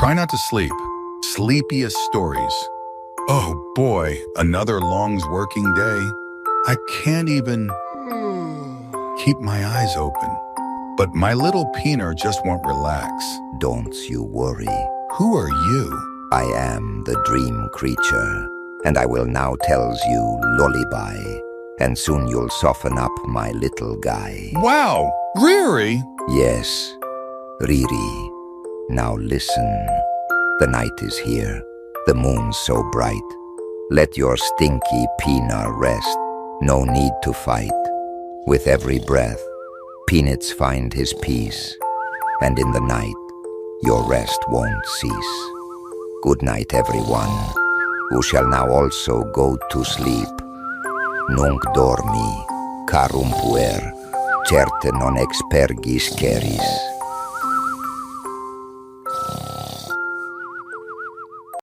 Try not to sleep. Sleepiest stories. Oh boy, another long working day. I can't even keep my eyes open. But my little Peener just won't relax. Don't you worry. Who are you? I am the dream creature, and I will now tells you lullaby, and soon you'll soften up, my little guy. Wow, Riri! Yes, Riri. Now listen. The night is here, the moon so bright. Let your stinky Peanut rest, no need to fight. With every breath, Peanuts find his peace, and in the night, your rest won't cease. Good night, everyone, who shall now also go to sleep. Nunc dormi, carum puer, certe non expergis ceris.